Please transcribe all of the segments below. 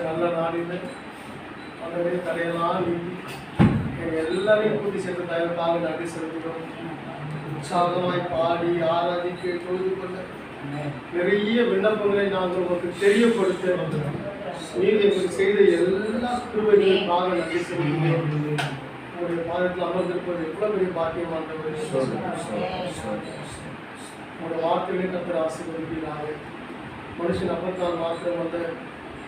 நல்ல நாளில் அதே தடையெல்லாம் எல்லாரையும் கூட்டி சேர்த்து தயவுக்காக நன்றி செலுத்துகிறோம். உற்சாகமாய் பாடி ஆராதிக்க தொழுது கொள்ள நிறைய விண்ணப்பங்களை நாங்கள் உங்களுக்கு தெரியப்படுத்த நீர் எங்களுக்கு செய்த எல்லா கிருபைகளுக்காக நன்றி செலுத்துகிறோம். உங்களுடைய பாதத்தில் அமர்ந்திருப்பது எவ்வளவு பெரிய பாக்கியமானவர். உங்களுடைய வார்த்தைகளை கத்தர் ஆசீர்வதிக்கிறார்கள். மனுஷன் அப்பத்தான் மாத்திரம் வந்த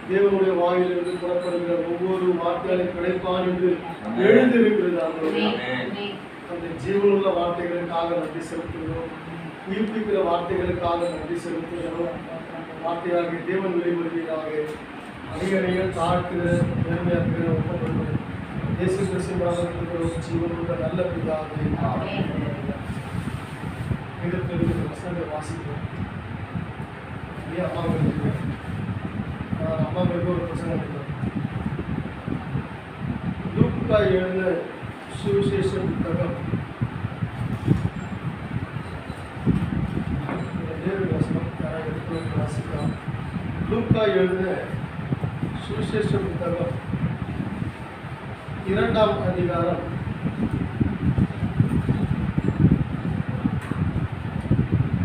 தேவனுடைய வாயிலிருந்து புறப்படுகிற ஒவ்வொரு வார்த்தைகளையும் கிடைப்பான் என்று எழுந்திருக்கிறது. அந்த ஜீவனுள்ள வார்த்தைகளுக்காக நன்றி செலுத்துகிறோம். உயிர்ப்பிக்கிற வார்த்தைகளுக்காக நன்றி செலுத்துகிறோம். வார்த்தையாக தேவன் வெளிவருவீராக. அணிகணிகள் தாழ்த்துகிற பெருமையாக்குகிற ஒப்பந்தங்கள் இயேசு கிறிஸ்துவின் ஜீவனுள்ள நல்ல பிதாவே. வசனத்தை வாசிக்கிறோம். அம்மாவுக்கு ஒரு பிரசங்கம் லூக்கா எழுதின சுவிசேஷ புத்தகம் 7 வசனம் வாசிக்கலாம். லூக்கா எழுதின சுவிசேஷ புத்தகம் 2ஆம் அதிகாரம்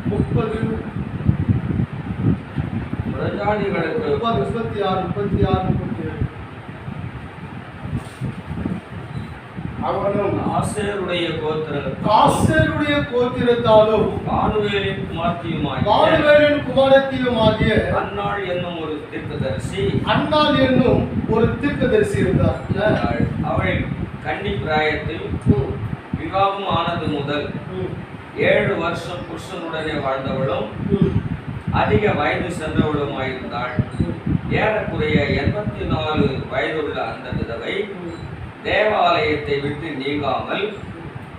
30 அவனும் ஆசேருடைய கோத்திரத்தாலும் பானுவேலின் குமாரத்தியுமாகிய அன்னாள் என்னும் ஒரு தீர்க்கதரிசி இருந்தார். அவள் கன்னி பிராயத்தில் விவாகம் ஆனது முதல் 7 வருஷம் புருஷனுடனே வாழ்ந்தவளும் அதிக வயது சென்றவளுமாயிருந்தாள். ஏறக்குறைய 84 வயதுள்ள அந்த விதவை தேவாலயத்தை விட்டு நீங்காமல்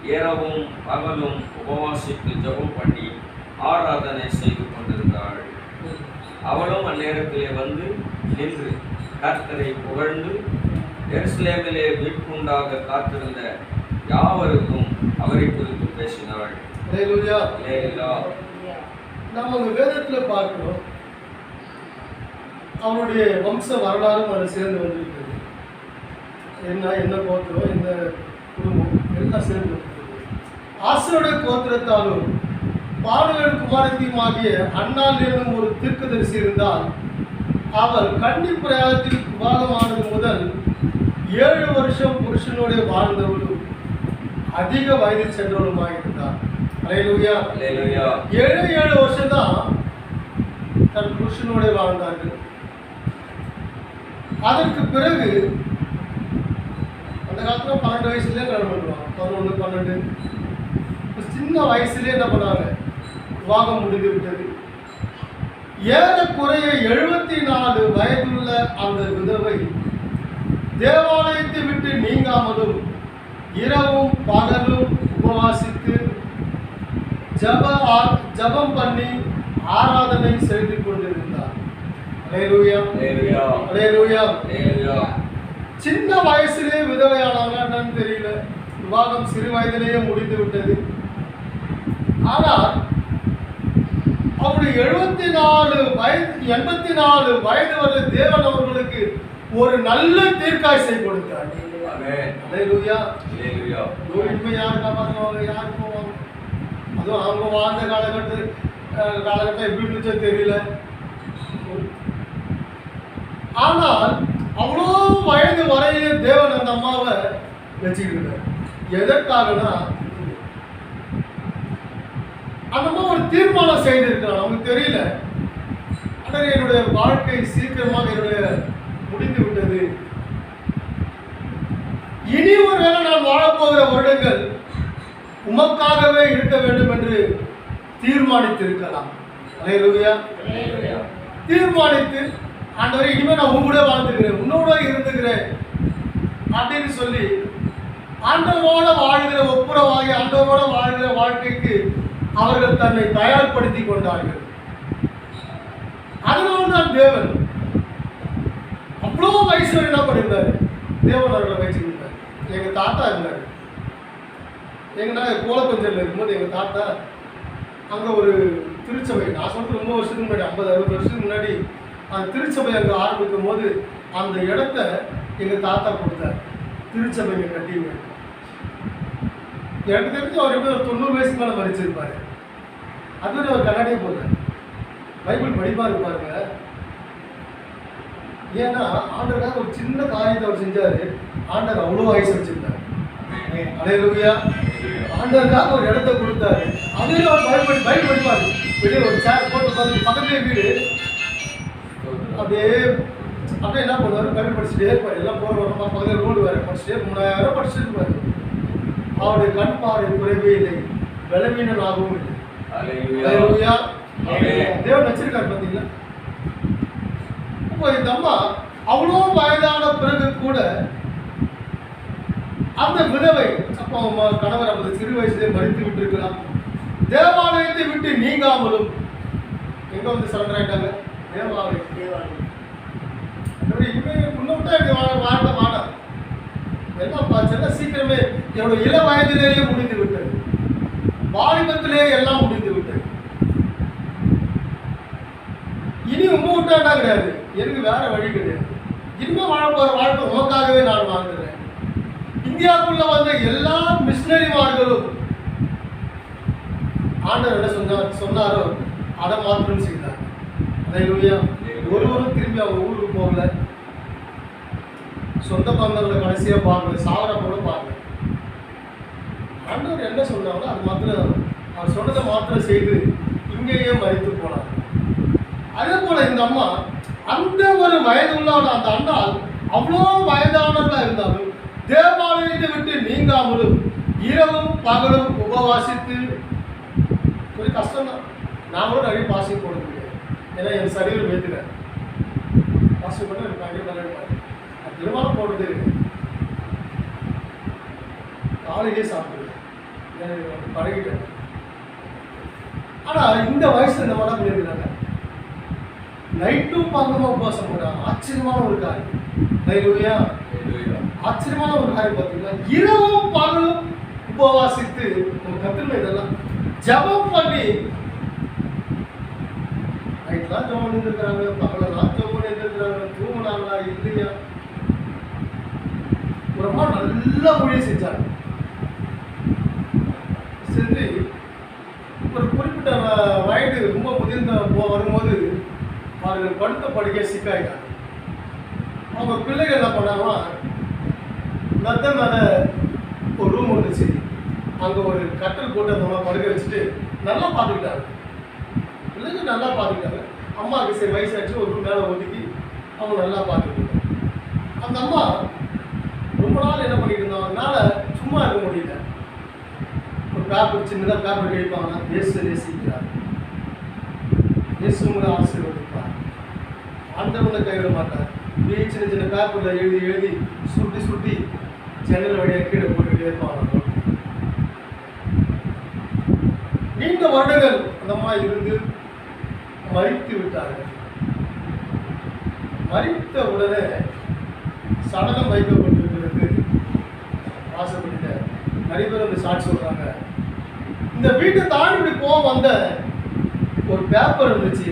இரவும் பகலும் உபவாசித்து ஜெபம் பண்ணி ஆராதனை செய்து கொண்டிருந்தாள். அவளும் அந்நேரத்திலே வந்து நின்று கர்த்தரை புகழ்ந்து எருசலேமிலே மீட்புண்டாக காத்திருந்த யாவருக்கும் அவரை குறித்து பேசினாள். அல்லேலூயா. அல்லேலூயா. நம்ம அந்த வேதத்தில் பார்க்கிறோம், அவருடைய வம்ச வரலாறும் அதில் சேர்ந்து வந்திருக்கிறது. என்ன கோத்திரம், என்ன குடும்பம் எல்லாம் சேர்ந்து வந்திருக்கிறது. ஆசருடைய கோத்திரத்தாலும் பாடுகள் குமாரத்தியுமாகிய அன்னாள் என்னும் ஒரு தீர்க்கதரிசி இருந்தால், அவர் கன்னி பிரயாணத்தில் விவாகமானது முதல் 7 வருஷம் புருஷனுடைய வாழ்ந்தவளும் அதிக வயது சென்றவளுமாக இருந்தார். அல்லேலூயா. அல்லேலூயா. 7 வருஷம் தான் தன் புருஷனோட வாழ்ந்தார்கள். அதற்கு பிறகு அந்த காலத்தில் 12 வயசுலேயே கல்யாணம் பண்ணுவாங்க. 11, 12 சின்ன வயசுலேயே என்ன பண்ணாங்க, விவாகம் முடிந்து விட்டது. ஏறக்குறைய 74 வயதுள்ள அந்த விதவை தேவாலயத்தை விட்டு நீங்காமலும் இரவும் பகலும் உபவாசித்து ஜபம் பண்ணி ஆராதனை செய்து கொண்டிருந்தார். அல்லேலூயா. அல்லேலூயா. அல்லேலூயா. அல்லேலூயா. சின்ன வயசுலேயே விதவையானாங்க, என்னன்னு தெரியல. விவாகம் சிறு வயதிலேயே முடிந்து விட்டது. ஆனால் அவருடைய 84 வயது வரை தேவன் அவர்களுக்கு ஒரு நல்ல தீர்க்காயசை கொடுத்தார். அல்லேலூயா. அல்லேலூயா. இனிமே யார் காப்பாற்றுவாங்க, யார் போவாங்க? அதுவும் அவங்க வாழ்ந்த காலகட்டம் எப்படி இருந்துச்சோ தெரியல. ஆனால் அவ்வளோ வயது வரையிலே தேவன் அந்த அம்மாவை வச்சுக்கிட்டார். எதற்காகனா, அந்த அம்மா ஒரு தீர்மானம் செய்திருக்கிறார். நமக்கு தெரியல, ஆனால் என்னுடைய வாழ்க்கை சீக்கிரமாக என்னுடைய முடிந்து விட்டது. இனி ஒரு வேளை நான் வாழப்போகிற வருடங்கள் உமக்காகவே இருக்க வேண்டும் என்று தீர்மானித்திருக்கலாம். அல்லேலூயா. தீர்மானித்து, ஆண்டவரே இனிமேல் நான் உங்களோட வாழ்ந்துக்கிறேன், உன்னோட இருந்துக்கிறேன் அப்படின்னு சொல்லி ஆண்டவரோட வாழ்கிற ஒப்புரவாகி ஆண்டவரோட வாழ்கிற வாழ்க்கைக்கு அவர்கள் தன்னை தயார்படுத்தி கொண்டார்கள். அதனால தான் தேவன் அவ்வளோ வயசு என்ன பண்ணியிருந்தாரு, தேவன் அவர்களை வச்சுக்கிட்டார். எங்க தாத்தா இருந்தார். நாங்கள் கோலப்பஞ்சலில் இருக்கும்போது எங்கள் தாத்தா அங்கே ஒரு திருச்சபை, நான் சொல்றது ரொம்ப வருஷத்துக்கு முன்னாடி, 50-60 வருஷத்துக்கு முன்னாடி அந்த திருச்சபை அங்கே ஆரம்பிக்கும் போது அந்த இடத்த எங்கள் தாத்தா கொடுத்தார். திருச்சபைங்க கட்டிங்க. எனக்கு தெரிஞ்சு அவர் எப்படி ஒரு 90 வயசுக்கு மேலே மறிச்சிருப்பார். அதுவரை அவர் கண்ணாடியே போடுறார், பைபிள் படிப்பாக இருப்பாருங்க. ஏன்னா ஆண்டவருக்காக ஒரு சின்ன காரியத்தை அவர் செஞ்சார். ஆண்டவர் அவ்வளோ வயசு வச்சிருந்தார். அல்லேலூயா. ஆண்டவருக்காக ஒரு இடத்த கொடுத்தாரு. அதுலேயும் அவர் பைபிள் படிப்பார். வெளியே ஒரு சேர் போட்டு பார்த்து பக்கத்துலேயே வீடு, அப்படியே என்ன பண்ணுவார், பைபிள் படிச்சுட்டே இருப்பார். எல்லாம் போகிற வரமா பக்கத்தில் ரோடு வேறு படிச்சுட்டே 3000 படிச்சுட்டு இருப்பார். அவருடைய கண் பார்வை குறைவே இல்லை, பலவீனனாகவும் இல்லை. அல்லேலூயா. தேவன் வச்சிருக்காரு பார்த்தீங்களா. இப்போ இந்த அம்மா அவ்வளோ வயதான பிறகு கூட அந்த விதவை, அப்போ கணவர் அந்த சிறு வயசுலேயே மறித்து விட்டுருக்கலாம். தேவாலயத்தை விட்டு நீங்காமலும் எங்க வந்து சரண்டர் ஆயிட்டாங்க, தேவாலயம். இனிமேல் முன்ன விட்டா வாழ என்னப்பா சின்ன சீக்கிரமே என்னோட இள வயதிலேயே முடிந்து விட்டது, வாலிபத்திலேயே எல்லாம் முடிந்து விட்டது. இனி உங்க விட்டாண்டா கிடையாது, எனக்கு வேற வழி கிடையாது. இனிமே வாழ போற வாழ்க்கை உமக்காகவே நான் வாழ்ந்துறேன். இந்தியாவுக்குள்ள வந்த எல்லா மிஷினரிமார்களும் ஆண்டவர் என்ன சொன்னாரோ அதை மாத்திரம் செய்தார். அல்லேலூயா. ஒருவரும் திரும்பி அவங்க ஊருக்கு போகல, சொந்த பந்தங்களை கடைசியா பார்க்கல, சாவர கூட பார்க்கல. ஆண்டவர் என்ன சொன்னாங்களோ அது மாத்திரம், அவர் சொன்னதை மாத்திரம் செய்து இங்கேயே மறித்து போனார். அதே போல இந்த அம்மா அந்த ஒரு வயது உள்ளவன அந்த அண்ணால் அவ்வளோ வயதானவர்களா இருந்தாலும் தேவாலயத்தை விட்டு நீங்காமலும் இரவும் பகலும் உபவாசித்து, கொஞ்சம் கஷ்டம் தான். நான் கூட நிறைய பாசிங் போட முடியாது, ஏன்னா என் சரீரம் ஏற்றுக்கிறேன். பாசிங் போட்டு எனக்கு நிறைய நல்ல திருமணம் போடுறது காலையிலே சாப்பிடுவேன், பழகிட்டேன். ஆனால் இந்த வயசுல இந்த மாதிரி பண்ணியிருக்கிறாங்க, நைட்டும் பகலும் உபவாசம் போடுறாங்க. ஆச்சரியமான ஒரு காரியம். அல்லேலூயா. ஆச்சரியமான ஒரு காரியம் பார்த்தீங்கன்னா, இரவும் பகலும் உபவாசித்து நம்ம கத்துக்கணும். இதெல்லாம் ஜெபம் பண்ணி நைட்லாம் ஜெபம் பண்ணிருக்கிறாங்க, பகலெல்லாம் ஜெபம் பண்ணிருக்கிறாங்க, தூங்கினாங்களா இல்லையா, ஒரு அம்மா நல்லா ஊழியம் செஞ்சாங்க. செஞ்சு ஒரு குறிப்பிட்ட வயது ரொம்ப முதிர்ந்த வரும்போது அவர்கள் படுத்த படுக்கை சிக்காயிட்டாங்க. அவங்க பிள்ளைகள் என்ன பண்ணாங்கன்னா, நத்த மேலே ஒரு ரூம் இருந்துச்சு, அங்கே ஒரு கட்டல் போட்டு அந்த மாதிரி படுக்க வச்சுட்டு நல்லா பார்த்துக்கிட்டாங்க. பிள்ளைங்க நல்லா பார்த்துக்கிட்டாங்க. அம்மாவுக்கு சரி வயசாச்சு, ஒரு ரூம் மேலே ஒதுக்கி அவங்க நல்லா பார்த்துக்கிட்டாங்க. அந்த அம்மா ரொம்ப நாள் என்ன பண்ணிட்டு இருந்தாங்க, அதனால சும்மா இருக்க முடியல. ஒரு பேப்பர் சின்னதாக பேப்பர் கழிப்பாங்கன்னா, இயேசு நேசிக்கிறார், இயேசு உங்களை ஆசீர்வதிப்பார், ஆண்டவனை கைவிட மாட்டார். இப்படியே சின்ன சின்ன பேப்பரில் எழுதி எழுதி சுட்டி சுட்டி ஜன்னல் வழியாக கீழே போட்டுக்கிட்டே இருப்பாங்க. நீண்ட வருடங்கள் அந்த அம்மா இருந்து மரித்து விட்டார்கள். மரித்த உடனே சடலம் வைக்கப்பட்டிருக்கிறது. ஆசைப்பட்ட நிறைய பேர் வந்து சாட்சி சொல்றாங்க. இந்த வீட்டை தாண்டி இப்படி போக வந்த ஒரு பேப்பர் இருந்துச்சு,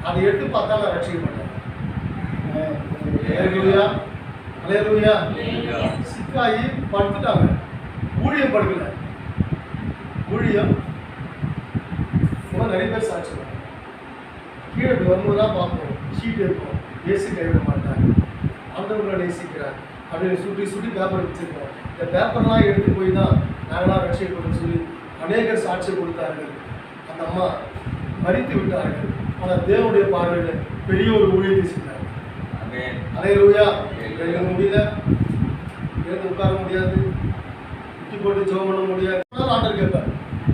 அதை எடுத்து பார்த்தா நான் ரட்சிக்கப்பட்டேன். சிக்காயி படுத்துட்டாங்க. ஊழியம் படுக்கல, ஊழியம் நிறைய பேர் சாட்சி சொல்றாங்க. கீழே வரும்போதுதான் பார்ப்போம், ஷீட் இருக்கும், இயேசு கைவிட மாட்டார், ஆண்டவர்களை நேசிக்கிறார் அப்படின்னு சுட்டி சுட்டி பேப்பர் வச்சிருக்கோம். இந்த பேப்பர்லாம் எடுத்து போய் தான் நாங்களாம் ரட்சிக்கப்படும் சொல்லி அநேகர் சாட்சி கொடுத்தார்கள். அந்த அம்மா மரித்து விட்டார்கள். ஆனால் தேவனுடைய பார்வையில் பெரிய ஒரு ஊழியத்தை செஞ்சாங்க. அல்லேலூயா. எழுத முடியல, எழுந்து உட்கார முடியாது, குட்டி போட்டு ஜெபம் பண்ண முடியாது. ஆண்டவர் கேட்பார்.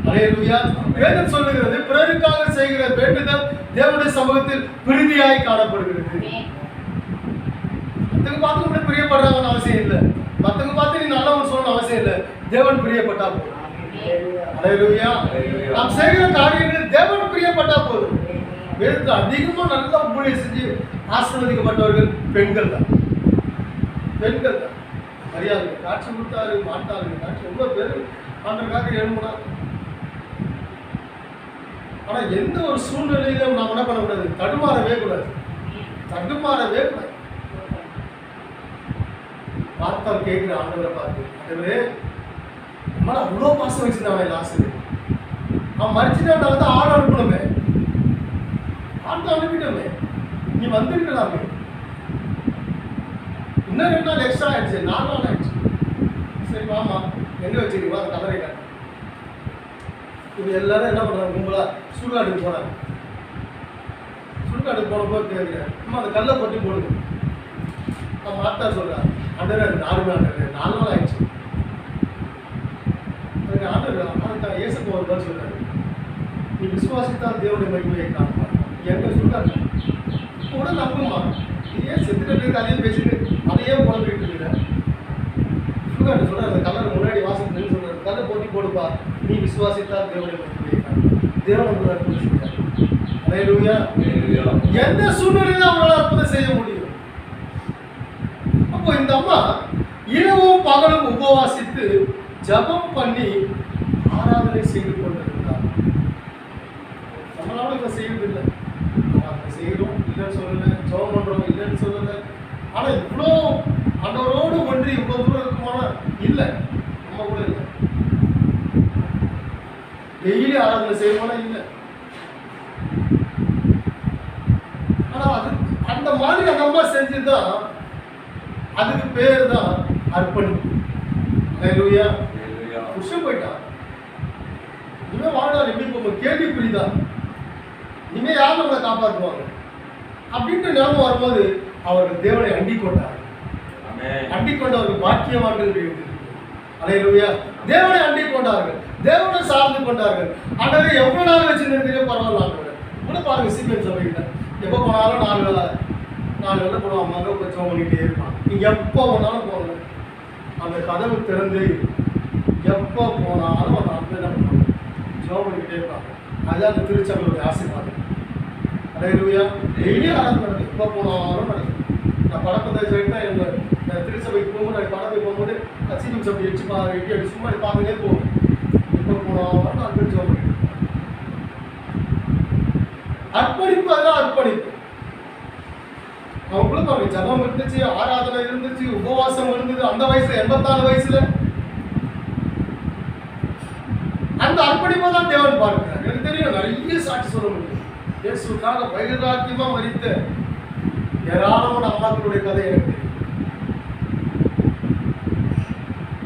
அல்லேலூயா. வேதம் சொல்லுகிறது, பிறருக்காக செய்கிற வேண்டுதல் தேவனுடைய சமூகத்தில் பிரீதியாய் காணப்படுகிறது. மற்றவங்க பார்த்து கூட பிரியப்படுறாங்கன்னு அவசியம் இல்லை, மற்றவங்க பார்த்து நீ நல்லவன் சொல்லணும் அவசியம் இல்லை. தேவன் பிரியப்பட்டா போதும். அல்லேலூயா. நாம் செய்கிற காரியங்கள் தேவன் பிரியப்பட்டா போதும். வேதத்தில் அதிகமாக நல்லா ஊழியம் செஞ்சு ஆசீர்வதிக்கப்பட்டவர்கள் பெண்கள் தான். பெண்கள் தான் மரியாதை காட்சி கொடுத்தாரு, மாட்டாரு காட்சி ரொம்ப பேர் ஆண்டவருக்காக எழுப்பினார். ஆனால் எந்த ஒரு சூழ்நிலையிலும் நாம் என்ன பண்ணக்கூடாது, தடுமாறவே கூடாது, தடுமாறவே கூடாது. பார்த்தால் கேட்கிற ஆண்டவரை பார்த்து, ஆண்டவரே நம்மளால அவ்வளோ பாசம் வச்சிருந்தாங்க இல்லை ஆசிரியர், அவன் மறிச்சுட்டான் வந்து ஆள் அனுப்பணுமே, ஆட்டை அனுப்பிட்டோமே, நீ வந்துருக்கலாமே. இன்னும் 2 நாள் எக்ஸ்ட்ரா ஆயிடுச்சு, 4 நாள் ஆயிடுச்சு. சரி வாமா, எங்கே வச்சுருக்கீங்களா அந்த கலரை காட்டு. இவங்க எல்லாரும் என்ன பண்ணுறாங்க, கும்பலா சுடுகாட்டுக்கு போனாங்க. சுடுகாட்டுக்கு போனப்போ கேட்குறேன், அம்மா அந்த கல்லை பொட்டி போடுங்க. அவன் மாத்தா சொல்கிறான், ஆண்டவர் அது 4 நாள் 4 நாள் ஆயிடுச்சு. அதுக்கு ஆண்டவர் அதுக்கு ஏசப்போ ஒரு தான் சொல்கிறாரு, நீ விசுவாசித்தால் தேவனுடைய மகிமையை காணுமா. எங்கே சுடுகாட்டு இப்போ கூட நம்புமா, நீ ஏன் செத்துட்டு அதையே பேசிட்டு அதையே குழம்பிட்டு இருக்கிற. சுடுகாட்டு சொல்கிற அந்த கலர் முன்னாடி வாசல் சொல்கிறார், கல்லை போட்டி போடுப்பா, நீ விசுவாசித்தால் தேவனுடைய மகிமையை காணும். தேவன் ஒரு அற்புதம் செய்கிறார். அல்லேலூயா. எந்த சூழ்நிலையிலும் அவங்களால அற்புதம் செய்ய முடியும். அப்போ இந்த அம்மா இரவும் பகலும் உபவாசித்து ஜபம் பண்ணி ஆராதனை செய்து கொண்டிருந்தார். நம்மளால இதை செய்யறதில்லை, நம்ம செய்கிறோம் இல்லைன்னு சொல்லலை, ஜபம் பண்ணுறோம் இல்லைன்னு சொல்லலை. ஆனால் இவ்வளோ ஆண்டவரோடு ஒன்றி இவ்வளோ தூரம் இருக்குமான இல்லை, நம்ம கூட இல்லை. டெய்லி ஆராதனை செய்வோம்னா இல்லை. ஆனால் அது அந்த மாதிரி அந்த அம்மா செஞ்சுதான், அதுக்கு பேர் தான் அர்ப்பணிப்பு. அல்லேலூயா. புருஷன் போயிட்டான், இனிமே வாழ்நாள் எப்படி போகும் கேள்விக்குறிதான். இனிமே யார் நம்மளை காப்பாற்றுவாங்க அப்படின்ட்டு ஞாபகம் வரும்போது அவர்கள் தேவனை அண்டிக் கொண்டார்கள். அண்டிக் கொண்டவர்கள் பாக்கியவான்கள். அல்லேலூயா. தேவனை அண்டிக் கொண்டார்கள், தேவனை சார்ந்து கொண்டார்கள். ஆண்டவரே எவ்வளவு நாள் வச்சிருந்தீங்க பரவாயில்ல ஆண்டவரே. கூட பாருங்க சீக்கிரம் சபைக்கிட்ட எப்போ போனாலும் 4 வேளை போடுவாங்க, அங்கே கொஞ்சம் பண்ணிகிட்டே இருப்பான். நீங்கள் எப்போ போனாலும் போங்க, அந்த கதவு திறந்தே எப்போ போனாலும் அந்த ஆட்கள் என்ன பண்ணுவாங்க, ஜோம் பண்ணிக்கிட்டே இருப்பாங்க. அதுதான் அந்த திருச்சபையுடைய ஆசீர்வாதம். அல்லேலூயா. டெய்லி ஆராதனை நடக்கும், எப்போ போனாலும் நடக்கும். நான் படப்பத்தை சேர்த்தா எங்கள் திருச்சபைக்கு போகும்போது நான் படத்தை போகும்போது சீக்கிரம் சபை எட்டி சும்மா பார்த்துட்டே போகும். எப்போ போனாலும் நான் ஜோம் பண்ணிட்டு அர்ப்பணிப்பு, அதான் அர்ப்பணிப்பு. அவங்களுக்குள்ள பாருங்க, ஜபம் இருந்துச்சு, ஆராதனை இருந்துச்சு, உபவாசம் இருந்தது. அந்த வயசுல 84 வயசுல அந்த அர்ப்பணிப்பை தான் தேவன் பார்க்கிறார். எனக்கு தெரியும், நிறைய சாட்சி சொல்ல முடியும். இயேசுக்காக வைராக்கியமா மரித்த ஏராளமான அம்மாக்களுடைய கதை எனக்கு தெரியும்.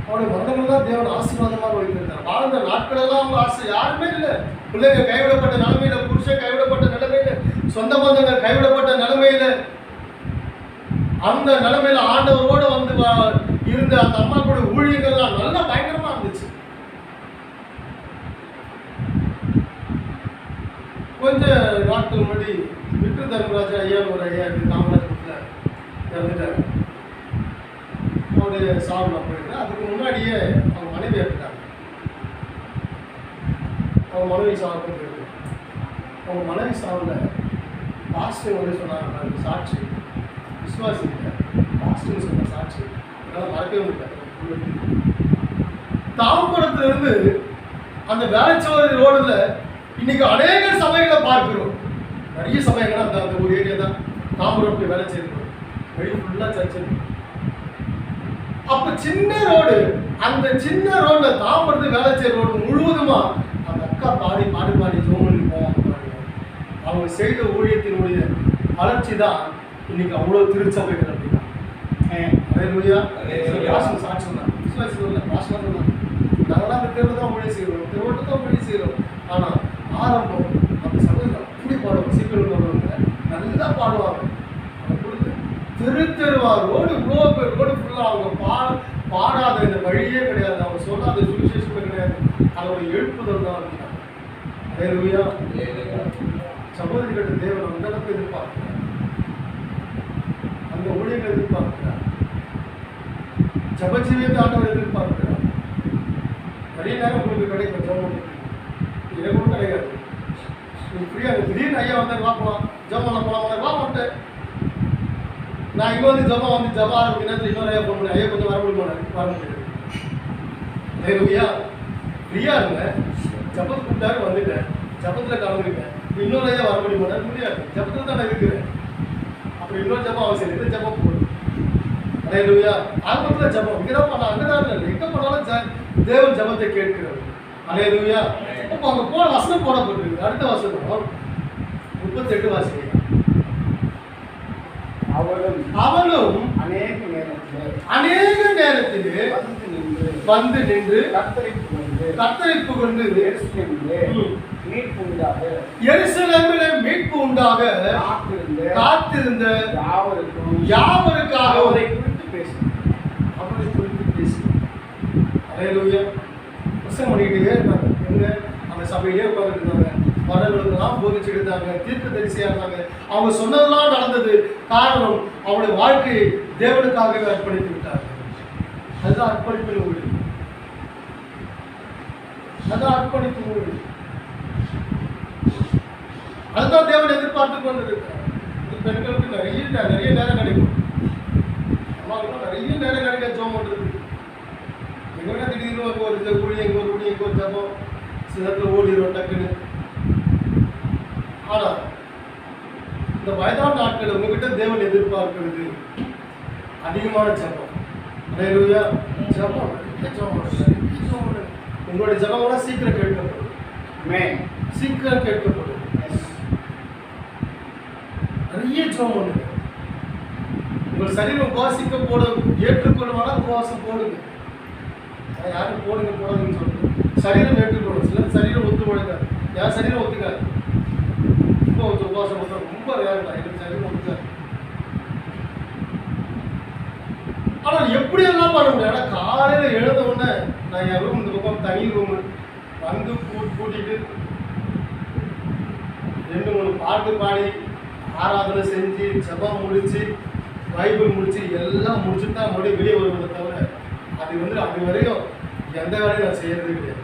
அவருடைய மரணங்கள் தான் தேவன் ஆசீர்வாதமாக வைத்திருந்தார். வாழ்ந்த நாட்கள் எல்லாம் அவங்க ஆசை யாருமே இல்லை. பிள்ளைங்க கைவிடப்பட்ட நிலைமையில, புருஷன் கைவிடப்பட்ட நிலைமையில, சொந்த பந்தங்கள் கைவிடப்பட்ட நிலைமையில, அந்த நிலைமையில ஆண்டவரோடு வந்து இருந்த அந்த அம்மாக்களுடைய ஊழியங்கள்லாம் நல்லா பயங்கரமா இருந்துச்சு. கொஞ்ச நாட்கள் முன்னாடி விட்டு தர்மராஜா ஐயா ஒரு ஐயா காமராஜபுரத்தில் இறந்துட்டாரு. அவருடைய சாவில் போயிட்டு அதுக்கு முன்னாடியே அவங்க மனைவி இறந்துட்டாங்க. அவங்க மனைவி சாவுக்கு போயிருக்கு. அவங்க மனைவி சாவில் பாஸ்டர் வந்து சொன்னாங்க, சாட்சி விசுவாசி இல்லை, பாஸ்டர் சொன்ன சாட்சி என்னால் மறக்கவே முடியாது. தாம்பரத்திலிருந்து அந்த வேலைச்சோதரி ரோடுல இன்னைக்கு அநேக சபைகளை பார்க்கிறோம். நிறைய சபைகள் அந்த அந்த ஒரு ஏரியா தான் தாம்பரம் வேலை செய்யணும். வெளியே ஃபுல்லா சர்ச்சு. அப்ப சின்ன ரோடு, அந்த சின்ன ரோட்ல தாம்பரத்து வேலை செய்யற ரோடு முழுவதுமா அந்த அக்கா பாடி பாடி பாடி ஜோமணி போவாங்க. அவங்க செய்த ஊழியத்தினுடைய வளர்ச்சி தான் இன்னைக்கு அவ்வளவு திருச்சபைகள் அப்படின்னா. சாட்சி சொன்னாங்க, விசுவாசி சொல்லல, பாஸ்டர் சொன்னாங்க. நாங்களாம் அந்த தெருவில் தான் ஊழியம் செய்கிறோம், தெருவோட்டு தான் ஊழியம் செய்கிறோம். ஆனால் ஆரம்பம் அந்த சபையில் அப்படி பாடுவாங்க. சீக்கிரம் பாடுவாங்க, நல்லா பாடுவாங்க. தெருவா ரோடு இவ்வளோ பேர் ரோடு ஃபுல்லாக அவங்க பாடாத இந்த வழியே கிடையாது. அவங்க சொல்லாத சுவிசேஷமே கிடையாது. அதோட எழுப்புதல் தான் அப்படின்னா. ஹல்லேலூயா. சகோதரிகிட்ட தேவன் அந்த அளவுக்கு எதிர்பார்க்கிறார், அந்த ஊழியர்கள் எதிர்பார்க்கிறார், ஜபஜீவியத்தை ஆண்டவர் எதிர்பார்க்கிறார். நிறைய நேரம் உங்களுக்கு கிடைக்கும் ஜபம், எனக்கும் கிடையாது. நீங்க ஃப்ரீயா திடீர்னு ஐயா வந்தார், வா போகலாம், ஜபம் போகலாம், வா மாட்டேன். நான் இங்கே வந்து ஜபம் ஆரம்பிக்க நேரத்தில் இன்னொரு ஐயா போக முடியும், ஐயா கொஞ்சம் வர முடியும், வர முடியாது. ஹல்லேலூயா. ஃப்ரீயா இருந்தேன், ஜபத்துக்கு கூப்பிட்டாரு, வந்துட்டேன், ஜபத்தில் கலந்துருக்கேன். இன்னொரு ஐயா வர முடியாது, ஜபத்தில் தான் நான் இருக்கிறேன். அப்புறம் இன்னொரு ஜபம் அவசியம் இல்லை, ஜபம் போடும். ஹல்லேலூயா. ஆரம்பத்தில் ஜபம் இங்கே தான் பண்ணலாம், அங்கே தான் இல்லை, எங்கே பண்ணாலும் தேவன் ஜபத்தை கேட்கிறார். ஹல்லேலூயா. அப்போ அங்கே போன வசனம் போடப்பட்டிருக்கு. அடுத்த வசனம் 38 வாசிங்க. அவளும் அநேக நேரத்திலே வந்து நின்று கர்த்தரிப்பு கொண்டு எருசலேமிலே மீட்பு உண்டாக காத்திருந்த யாவருக்காக அவரை குறித்து பேசு. ஹல்லேலூயா. பிரசங்கம் பண்ணிக்கிட்டே இருந்தாங்க. எங்க அந்த சபையிலே உட்கார்ந்துருந்தாங்க, வரவர்களுக்கெல்லாம் போதிச்சு எடுத்தாங்க, தீர்க்க தரிசியா இருந்தாங்க. அவங்க சொன்னதெல்லாம் நடந்தது. காரணம், அவங்களுடைய வாழ்க்கையை தேவனுக்காகவே அர்ப்பணித்து விட்டார்கள். அதுதான் அர்ப்பணிப்பின் ஊழி, அதுதான் அர்ப்பணிப்பு ஊழி. அதுதான் தேவன் எதிர்பார்த்து கொண்டு இருக்கிறார். பெண்களுக்கு நிறைய நேரம் கிடைக்கும், அம்மாவுக்கு நிறைய நேரம் கிடைக்க ஜோம் பண்றது. எங்கன்னா திடீர்னு ஒரு ஊழியம், எங்க ஒரு ஊழியம், எங்க ஒரு ஜபம், சில நேரத்தில் ஓடிடுவோம் டக்குன்னு. ஆனால் இந்த வயதான நாட்கள் உங்ககிட்ட தேவன் எதிர்பார்க்கிறது அதிகமான ஜபம். ஹல்லேலூயா. ஜபம் உங்களுடைய ஜபம்லாம் சீக்கிரம் கேட்கப்படும், சீக்கிரம் கேட்கப்படும். நிறைய ஜபம் பண்ணுங்க. உங்கள் சரீரம் உபாசிக்க போட ஏற்றுக்கொள்ளுமானா உபவாசம் போடுங்க. யாரும் போடுங்கன்னு சொல்லுங்க. சரீரம் ஏற்றுக்கொள்ளும். சில சரீரம் ஒத்து போடுங்க, யார் சரீரம் ஒத்துக்காது. ரொம்ப உபவாசம் பண்ணுறது ரொம்ப ரேர் தான். எனக்கு சரீரம் ஒத்துக்காது. ஆனால் எப்படியெல்லாம் பண்ண முடியும்? ஆனால் காலையில் எழுத உடனே நான் என் ரூம், இந்த பக்கம் தனி ரூமு வந்து கூட்டிட்டு 2-3 பாட்டு பாடி ஆராதனை செஞ்சு ஜபம் முடிச்சு பைபிள் முடிச்சு எல்லாம் முடிச்சுட்டு தான் மறுபடியும் வெளியே வருவதை தவிர அது வரையும் எந்த வேலையும் நான் செய்யறது கிடையாது.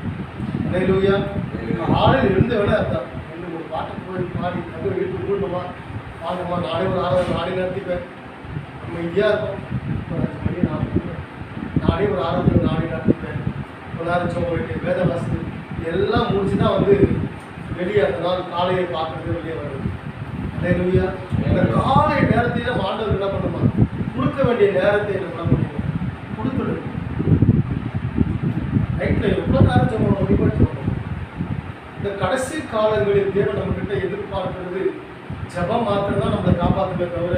ஹல்லேலூயா. காலையில் இருந்த வேலை அதுதான். 2-3 பாட்டு போய் பாடி அது வீட்டுக்கு கூட்டமா வாங்கம்மா, நானே ஒரு ஆராதனை நானே நடத்திப்பேன். நம்ம இந்தியா இருக்கோம், 5 மணி நானே ஒரு ஆராதனை நானே நடத்திப்பேன். ஒரு நேரம் சோழ வேண்டிய வேத வாசி எல்லாம் முடிச்சு தான் வந்து வெளியே அந்த நாள் காலையை பார்க்கறது வெளியே வருது. அல்லேலூயா. இந்த காலை நேரத்தையும் நம்ம ஆண்டவர் என்ன பண்ணுமா, கொடுக்க வேண்டிய நேரத்தை என்ன பண்ண முடியும், கொடுத்துடும். நைட்டில் எவ்வளோ நேரம் சொல்லணும், முடிவு சொல்லணும். இந்த கடைசி காலங்களில் தேவன் நம்ம கிட்ட எதிர்பார்க்கிறது ஜபம் மாத்திரம் தான் நம்மளை காப்பாற்றுமே தவிர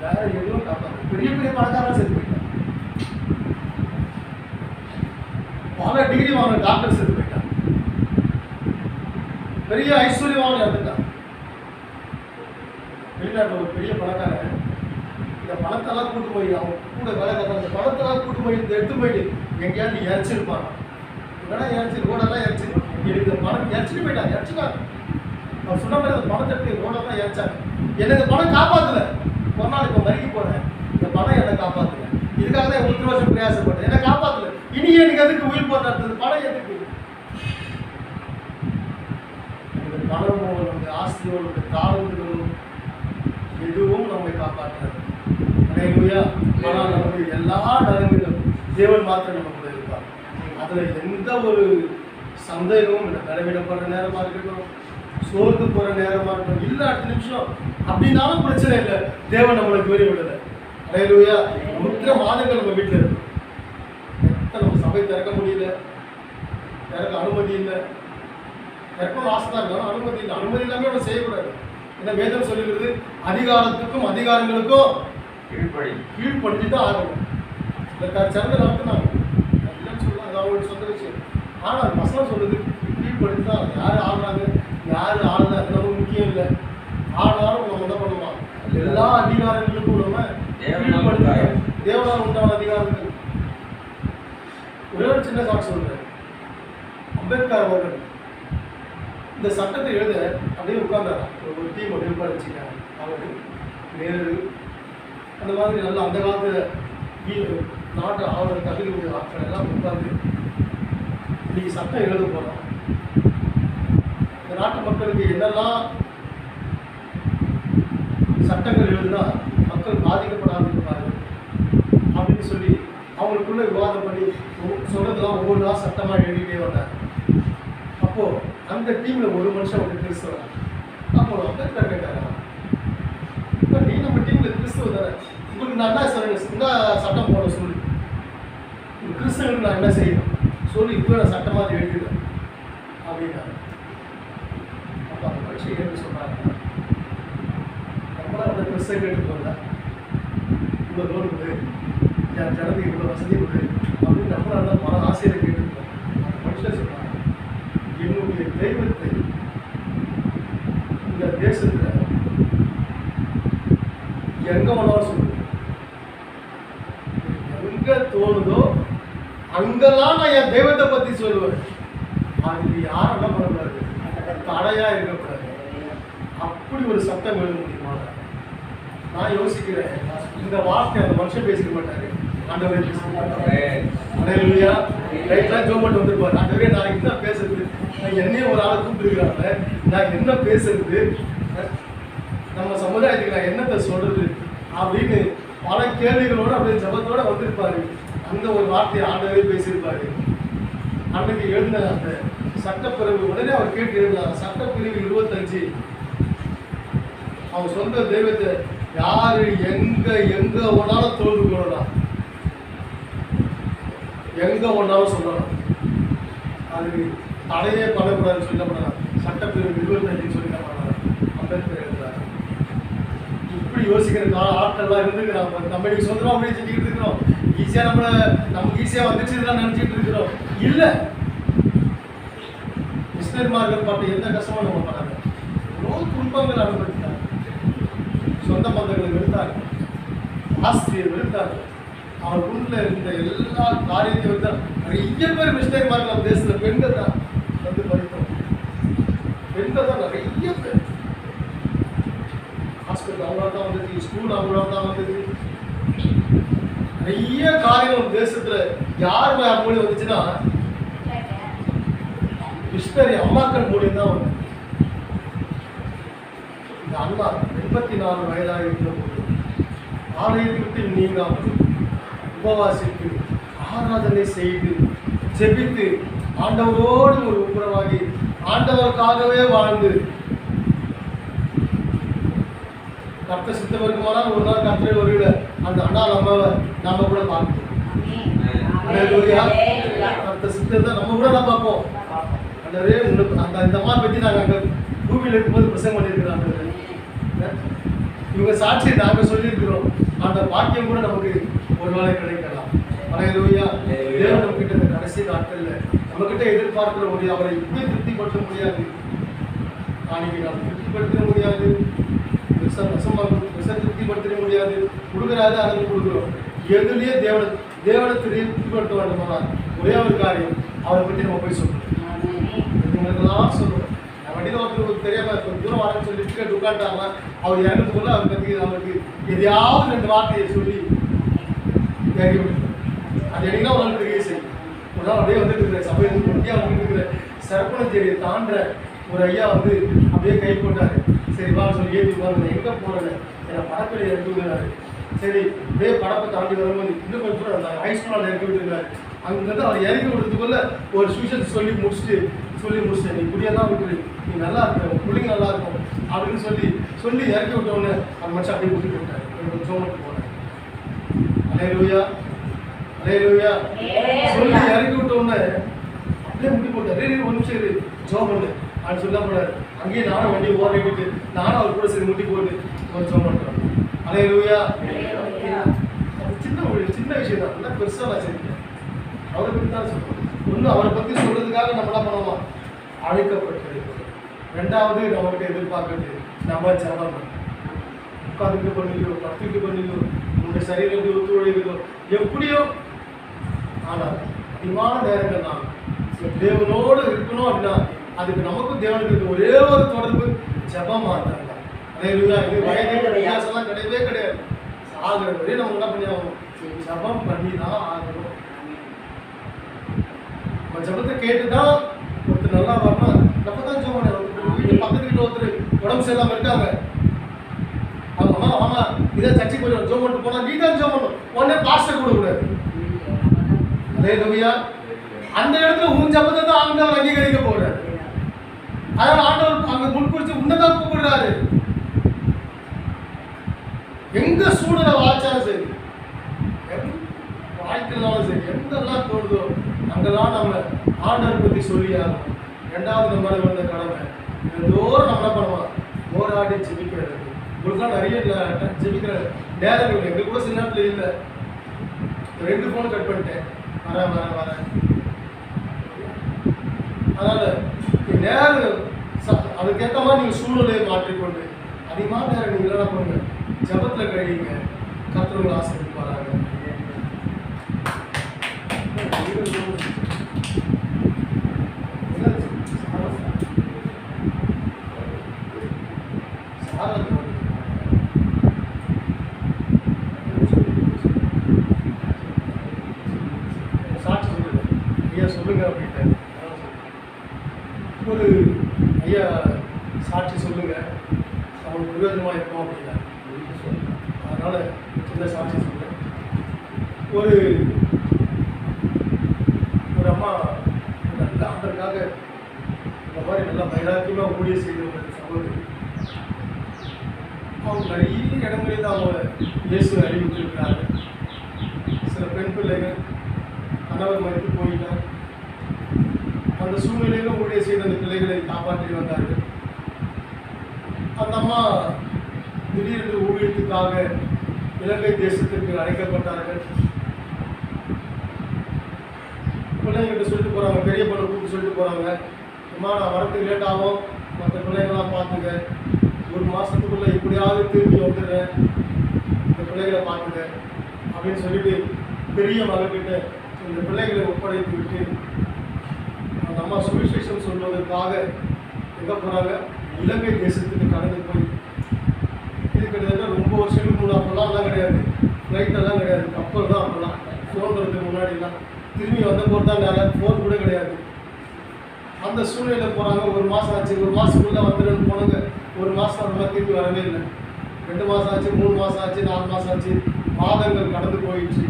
வேற எதுவும் காப்பாற்று. பெரிய பெரிய பணக்காரன் செத்து போயிட்டான், பல டிகிரி வாங்க டாக்டர் செத்து போயிட்டான், பெரிய ஐஸ்வர்யவான் இறந்துட்டான். வெளிநாட்டில் ஒரு பெரிய பணக்காரன் இந்த பணத்தெல்லாம் கூட்டு போய் அவன் கூட வேலை பார்த்தாங்க, இந்த பணத்தெல்லாம் கூட்டு போய் எடுத்து போயிட்டு எங்கேயாவது இறச்சிருப்பான். என்னடா இறச்சி ரோடெல்லாம் இறச்சிருப்பான், இந்த பணம் இறச்சிட்டு போயிட்டாங்க, இறச்சிட்டாங்க. அவர் சொன்ன மாதிரி அந்த பணத்தை எடுத்து ரோடெல்லாம் இறச்சாங்க. என்ன இந்த பணம் காப்பாற்றல, ஒரு நாள் இப்போ மறிக்க போனேன், இந்த பணம் என்னை காப்பாற்றல, இதுக்காக தான் 30 வருஷம் பிரயாசப்பட்டேன், என்னை காப்பாற்றல, இனி எனக்கு எதுக்கு உயிர் போடுறது, பணம் எதுக்கு? இந்த பணமோ நம்முடைய ஆஸ்தியோ நம்முடைய தாழ்வுகளும் எதுவும் நம்மை காப்பாற்றாது. அல்லேலூயா. ஆனால் நமக்கு எல்லா நிலைமையிலும் தேவன் மாத்திரம் நம்ம கூட இருப்பார். அதில் எந்த ஒரு சந்தேகமும் இல்லை. நிலவிடப்படுற நேரமாக இருக்கட்டும், சோர்ந்து போகிற நேரமாக இருக்கட்டும், இல்லை அடுத்த நிமிஷம் அப்படின்னாலும் பிரச்சனை இல்லை, தேவன் நம்மளுக்கு வெளியே விடலை. அல்லேலூயா. 3 மாதங்கள் நம்ம வீட்டில் இருக்கும், நம்ம சபை திறக்க முடியல, திறக்க அனுமதி இல்லை, திறக்கணும் ஆசை தான் இருந்தாலும் அனுமதி இல்லை. அனுமதி இல்லாமல் நம்ம செய்யக்கூடாது. ஏன்னா வேதம் சொல்லுகிறது அதிகாரத்துக்கும் அதிகாரங்களுக்கும் கீழ்படிஞ்சு தான் ஆகணும். இந்த சந்தை நடத்தினாங்க இல்லைன்னு சொல்லலாம், அது அவங்களுக்கு சொந்த விஷயம். ஆனால் அது வசனம் சொல்லுது கீழ்படிஞ்சு தான். யார் ஆடுறாங்க யார் ஆடுறது அது நமக்கு முக்கியம் இல்லை. ஆனாலும் நம்ம என்ன பண்ணுவோம், எல்லா அதிகாரங்களுக்கும் நம்ம கீழ்படிஞ்சு தேவனால் உண்டான அதிகாரங்கள். ஒரே ஒரு சின்ன சாட்சி சொல்றேன். அம்பேத்கர் அவர்கள் இந்த சட்டத்தை எழுத அப்படியே உட்கார்ந்தாரா, ஒரு டீம் அப்படியே உட்கார வச்சுக்காங்க. அவர் நேரு அந்த மாதிரி நல்லா அந்த காலத்தில் நாட்டு ஆளுநர் தகுதி உள்ள ஆட்கள் எல்லாம் உட்கார்ந்து இன்னைக்கு சட்டம் எழுத போகிறோம், இந்த நாட்டு மக்களுக்கு என்னெல்லாம் சட்டங்கள் எழுதுனா மக்கள் பாதிக்கப்படாமல் இருப்பார்கள் அப்படின்னு சொல்லி அவங்களுக்குள்ள விவாதம் பண்ணி சொல்றதெல்லாம் ஒவ்வொரு நாள் சட்டமாக எழுதிட்டே வந்தார். அப்போது அந்த டீமில் ஒரு மனுஷன் வந்து கிறிஸ்தவர். அப்போ அம்பேத்கர் கேட்டாரா, இப்போ நீ நம்ம டீமில் கிறிஸ்தவ தானே, உங்களுக்கு நான் என்ன சொல்லுங்க, இந்த சட்டம் போட சொல்லி கிறிஸ்தவர்களுக்கு நான் என்ன செய்யணும் சொல்லி இப்போ நான் சட்டமாக எழுதிடுவேன் அப்படின்னாரு. அப்போ அந்த மனுஷன் ஏன்னு சொன்னாங்க, நம்மளால் அந்த கிறிஸ்தவ கேட்டு வந்தா இவ்வளோ லோன் கொடு, என் ஜனத்துக்கு இவ்வளோ வசதி கொடு அப்படின்னு நம்மளால் தான் பல ஆசையில் கேட்டுருக்கோம். அந்த மனுஷன் சொன்னாங்க, என்னுடைய தெய்வத்தை இந்த தேசத்தில் எங்க வேணாலும் சொல்லுங்க, எங்க தோணுதோ அங்கெல்லாம் நான் என் தெய்வத்தை பத்தி சொல்லுவேன். அதுக்கு யாரும் என்ன பண்ணக்கூடாது, தடையா இருக்கக்கூடாது. அப்படி ஒரு சட்டம் எழுத முடியுமா? நான் யோசிக்கிறேன், இந்த வார்த்தை அந்த மனுஷன் பேசிக்க மாட்டாரு, ஆண்டவரே பேசிக்க. அல்லேலூயா. ரைட்லாம் ஜோமெண்ட் வந்துருப்பாரு, ஆண்டவரே நான் என்ன பேசுறது, நான் என்னையே ஒரு ஆளை கூப்பிட்டுருக்கிறாங்க, நான் என்ன பேசுறது, நம்ம சமுதாயத்துக்கு நான் என்னத்தை சொல்றது அப்படின்னு பல கேள்விகளோடு அப்படியே ஜபத்தோட வந்திருப்பாரு. அந்த ஒரு வார்த்தையை ஆண்டவரே பேசியிருப்பாரு. அன்னைக்கு எழுந்த அந்த சட்டப்பிரிவு உடனே அவர் கேட்டு எழுந்தார். சட்டப்பிரிவு 25 அவங்க சொந்த தெய்வத்தை யாரு எங்க ஒன்னாலும் தோல்வி கொள்ளலாம், எங்க ஒன்னாலும் சொல்லலாம், அது தடையே பண்ணக்கூடாதுன்னு சொல்லப்படலாம். சட்டப்பிரிவு 25 சொல்லி என்ன பண்ணலாம், அம்பேத்கர் எழுதுறாரு. இப்படி யோசிக்கிற ஆட்கள்லாம் இருந்துக்கிறாங்க. நம்ம இன்னைக்கு சொந்தமாக அப்படியே செஞ்சுக்கிட்டு இருக்கிறோம், ஈஸியாக நமக்கு ஈஸியாக வந்துச்சுதான் நினச்சிட்டு இருக்கிறோம். இல்லை, மிஷினரிமார்கள் பார்த்து எந்த கஷ்டமும் நம்ம பண்ணாங்க, எவ்வளோ துன்பங்கள் அனுபவித்தாங்க, சொந்த பந்தங்களை வெறுத்தாங்க, ஆஸ்திரியை வெறுத்தாங்க, அவர் குழுவில் இருந்த எல்லா காரியத்தையும் வெறுத்தாங்க. நிறைய பேர் மிஷினரிமார்கள் நம்ம தேசத்தில் பெண்கள் தான் வந்து படித்தோம், பெண்கள் தான் நிறைய பேர். ஹாஸ்பிட்டல் அவங்களால தான் வந்தது, ஸ்கூல் அவங்களால தான் வந்தது. நிறைய காரியம் தேசத்துல யார் மூலியம் வந்துச்சுன்னா மிஷனரி அம்மாக்கள் மூலியம் தான் வந்து. இந்த அண்ணா 84 வயதாக இருக்கிற போது ஆலயத்தை விட்டு நீங்காமல் உபவாசித்து ஆராதனை செய்து ஜெபித்து ஆண்டவரோடு ஒரு உப்புரவாகி ஆண்டவருக்காகவே வாழ்ந்து கர்த்தர் சித்தம் இருக்குமானால் ஒரு நாள் கர்த்தரை வருகிற அந்த அண்ணா நம்ம கூட பார்ப்போம். கர்த்தர் சித்தத்தை நம்ம கூட நான் பார்ப்போம். அந்த இந்த அம்மா பற்றி நாங்கள் அங்கே பூமியில் இருக்கும்போது பிரசங்கம் பண்ணியிருக்கிறோம். இவங்க சாட்சி நாங்கள் சொல்லியிருக்கிறோம். அந்த பாக்கியம் கூட நமக்கு ஒரு நாளை கிடைக்கலாம். அல்லேலூயா. தேவன் நம்ம கிட்ட இந்த கடைசி நாட்கள்ல நம்ம கிட்ட எதிர்பார்க்கிற முடியாது, அவரை இப்படி திருப்திப்படுத்த முடியாது, நாளைக்கு நம்ம திருப்திப்படுத்த முடியாது, திருப்திப்படுத்த முடியாது, கொடுக்குறாரு அதை கொடுக்குறோம். எதுலேயே தேவனை திருப்திப்படுத்த வேண்டுமானால் ஒரே ஒரு காரியம், அவரை பற்றி நம்ம போய் சொல்லணும். இவங்களுக்கெல்லாம் சொல்லணும். வண்டியில் ஒருத்தருக்கு தெரியாம தூரம் வரேன்னு சொல்லி டிக்கெட் உட்காந்துட்டாங்க. அவர் இறங்குறதுக்குள்ள அவரை பற்றி அவருக்கு எதையாவது 2 வார்த்தையை சொல்லி இறங்கி விட்டு அது என்னன்னா ஒரு நாள் பெரிய செய்யும். ஒரு நாள் அப்படியே வந்துட்டு இருக்கிற சபையில் ஒட்டியாக வந்துட்டு இருக்கிற சர்ப்பனச்சேரியை தாண்டுற ஒரு ஐயா வந்து அப்படியே கை போட்டாரு. சரி வா சொல்லி ஏற்றி உட்காந்து எங்கே போகிறது என்னை படப்படி இறக்கி விடுறாரு. சரி அப்படியே படப்பை தாண்டி வரும்போது இன்னும் கொஞ்சம் அந்த ஹைஸ்கூலில் இறக்கி விட்டுருக்காரு. அங்கேருந்து அவர் இறக்கி விடுறதுக்குள்ள ஒரு டியூஷன் சொல்லி முடிச்சுட்டு நீ இப்படியெல்லாம் விட்டுரு, நீ நல்லா இருக்க, உன் பிள்ளைங்க நல்லா இருக்கும் அப்படின்னு சொல்லி இறக்கி விட்டோன்னு அந்த மனுஷன் அப்படியே விட்டுட்டு விட்டார். எனக்கு ஜோமனுக்கு போனேன். அல்லேலூயா அல்லேலூயா சொல்லி இறக்கி விட்டோன்னு அப்படியே முடி போட்டார். ஒரு நிமிஷம் ஜோமன்னு அப்படின்னு சொல்ல போனார். அங்கேயே நானும் வண்டி ஓடிட்டு நானும் அவர் கூட சரி முட்டி போட்டு ஒரு ஜோம் பண்ணுறேன். அல்லேலூயா. சின்ன விஷயம் தான், நல்லா பெருசாக நான் செஞ்சேன். அவரை பற்றி தான் சொல்லுவோம். ஒன்று அவரை பற்றி சொல்றதுக்காக நம்ம என்ன பண்ணுவோம், அழைக்கப்பட்டிருக்கிறோம். 2வது நம்மகிட்ட எதிர்பார்க்கறது நம்ம ஜபம் உட்காந்துட்டு பண்ணிக்கோ, பத்துக்கிட்டு பண்ணிக்கோ, உங்களுடைய சரீரம் எப்படி ஒத்துழைக்குதோ எப்படியோ. ஆனால் அதிகமான நேரங்கள் தான் தேவனோடு இருக்கணும் அப்படின்னா அதுக்கு நமக்கும் தேவனுக்கு இருக்க ஒரே ஒரு தொடர்பு ஜபம் மாட்டாங்க. அல்லேலூயா. இது வயதே வித்தியாசம்லாம் கிடையவே கிடையாது. ஆகிற வரையும் நம்ம என்ன பண்ணி ஆகணும், ஜபம் பண்ணி தான் ஆகணும். நம்ம ஜபத்தை கேட்டுதான் ஒருத்தர் நல்லா வரணும். நம்ம தான் ஜபம் வீட்டு பக்கத்து வீட்டு ஒருத்தர் உடம்பு சரியில்லாமல் இருக்காங்க. அவங்க ஆமா இதை சர்ச்சைக்கு போய் ஜோம் பண்ணிட்டு போனா நீ தான் ஜோம் பண்ணணும், உடனே பாஸ்டர் கொடுக்கூடாது. அல்லேலூயா. அந்த இடத்துல உன் ஜபத்தை தான் ஆண்டவர் அங்கீகரிக்க போறாரு. அதனால ஆண்டவர் அங்க முன்குறிச்சு உன்னதான் கூப்பிடுறாரு. எங்க சூழ்நிலை வாய்ச்சாலும் சரி, வாழ்க்கையினாலும் சரி, எங்கெல்லாம் தோணுதோ அங்கெல்லாம் நம்ம ஆண்டவர் பற்றி சொல்லி ஆகணும். 2வது நம்ம மேலே வந்த கடமை இதோடு நம்ம என்ன பண்ணுவோம், போராடி ஜெபிக்கிறது. உங்களுக்குலாம் நிறைய ஜெபிக்கிற நேரம் எங்களுக்கு கூட சின்ன நேரத்தில் இல்லை. 2 ஃபோன் கட் பண்ணிட்டேன், வரேன். அதனால நேரம் அதுக்கேற்ற மாதிரி நீங்கள் சூழ்நிலையை மாற்றிக்கொண்டு அதிகமான நேரம் நீங்கள் என்ன பண்ணுங்க, ஜபத்தில் கழியுங்க. கர்த்தர் ஆசீர்வதிப்பாராங்க. சாட்சி சொல்லுங்க ஐயா, சொல்லுங்க அப்படின்ட்டு ஒரு ஐயா சாட்சி சொல்லுங்க, அவங்களுக்கு பிரயோஜனமாக இருக்கும் அப்படின்னா. அதனால சின்ன சாட்சி சொல்லுங்க. ஒரு அம்மா நல்ல ஆண்டருக்காக இந்த மாதிரி நல்லா வைராக்கியமாக ஊழிய செய்தவங்க சகோதரி. அவங்க நிறைய இடங்களில் தான் அவங்க இயேசுவை அறிவித்திருக்கிறாங்க. சில பெண் பிள்ளைகள் கணவர் மறுத்து போயிட்டார். அந்த சூழ்நிலையிலும் ஊழிய செய்த அந்த பிள்ளைகளை காப்பாற்றி வந்தார்கள். அந்த அம்மா திடீரென்று ஊழியத்துக்காக இலங்கை தேசத்திற்கு அழைக்கப்பட்டார்கள். பிள்ளைங்கிட்ட சொல்லிட்டு போகிறாங்க, பெரிய பொண்ணை கூப்பிட்டு சொல்லிட்டு போகிறாங்க, அம்மா நான் வரத்துக்கு லேட் ஆகும், மற்ற பிள்ளைங்களாம் பார்த்துக்க, 1 மாதத்துக்குள்ளே எப்படியாவது திரும்பி வந்துடுறேன், இந்த பிள்ளைகளை பார்த்துக்க அப்படின்னு சொல்லிட்டு பெரிய மகன்கிட்ட இந்த பிள்ளைகளை ஒப்படைத்து விட்டு அந்த அம்மா சுவிசேஷம் சொல்வதற்காக எங்கே போகிறாங்க, இலங்கை தேசத்துக்கு கடந்து போய். இது கிட்டத்தட்ட ரொம்ப வருஷங்களுக்கு முன்னாடி அப்போல்லாம் கிடையாது, ஃப்ளைட்டெல்லாம் கிடையாது, கப்பல் தான் அப்போல்லாம், ஃபோன் வரதுக்கு முன்னாடிலாம். திரும்பி வந்த போது தான் நிறையா ஃபோன் கூட கிடையாது. அந்த சூழ்நிலையில் போகிறாங்க. 1 மாதம் ஆச்சு, 1 மாதத்துக்குள்ளே வந்துடுன்னு போனாங்க. 1 மாதம் அந்த மாதிரி திரும்பி வரவே இல்லை. 2 மாதம் ஆச்சு, 3 மாதம் ஆச்சு, 4 மாதம் ஆச்சு, மாதங்கள் கடந்து போயிடுச்சு.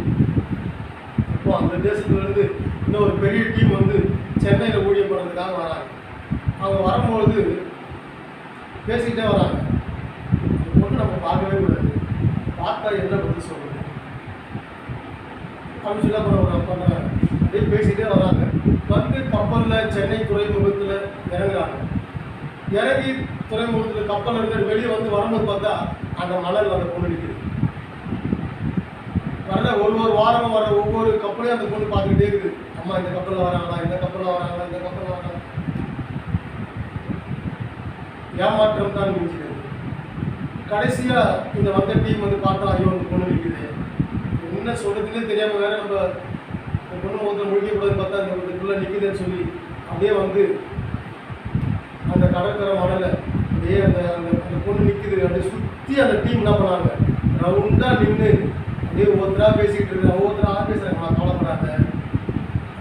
இப்போ அந்த தேசத்துலேருந்து இன்னும் ஒரு பெரிய டீம் வந்து சென்னையில் ஊழியம் பண்ணுறதுக்காக வராங்க. அவங்க வரும்பொழுது பேசிக்கிட்டே வராங்க. அந்த பொண்ணு நம்ம பார்க்கவே கூடாது, பார்த்தா என்ன பதில் சொல்றது அப்படின்னு சொல்லி பண்ணுறாங்க. அப்படியே பேசிகிட்டே வராங்க. வந்து கப்பலில் சென்னை துறைமுகத்தில் இறங்குறாங்க. இறங்கி துறைமுகத்தில் கப்பல் இருந்து வெளியே வந்து வரும்போது பார்த்தா அந்த மணல் அந்த பொண்ணு நிற்குது. வர ஒரு வாரம் வர ஒவ்வொரு கப்பலையும் அந்த பொண்ணு பார்த்துக்கிட்டே இருக்குது. அம்மா இந்த கப்பலில் வராங்களா, இந்த கப்பலில் வராங்களா, இந்த கப்பலில் வராங்களா. ஏமாற்றம் தான் முடிஞ்சுது. கடைசியாக இந்த வந்த டீம் வந்து பார்த்தா ஐயோ அந்த பொண்ணு நிற்குது, என்ன சொல்கிறதுனே தெரியாமல் வேறு நம்ம பொண்ணு முகத்தில் முடிக்கக்கூடாதுன்னு பார்த்தா அந்த இதுக்குள்ளே நிற்குதுன்னு சொல்லி அப்படியே வந்து அந்த கடற்கரை மணலை அப்படியே அந்த அந்த அந்த பொண்ணு நிற்குது. அப்படியே சுற்றி அந்த டீம் என்ன பண்ணாங்க, ரவுண்டாக நின்று அப்படியே ஒவ்வொருத்தராக பேசிக்கிட்டு இருக்கு. ஒவ்வொருத்தராக பேசுகிறாங்க, நான் கவலைப்படாத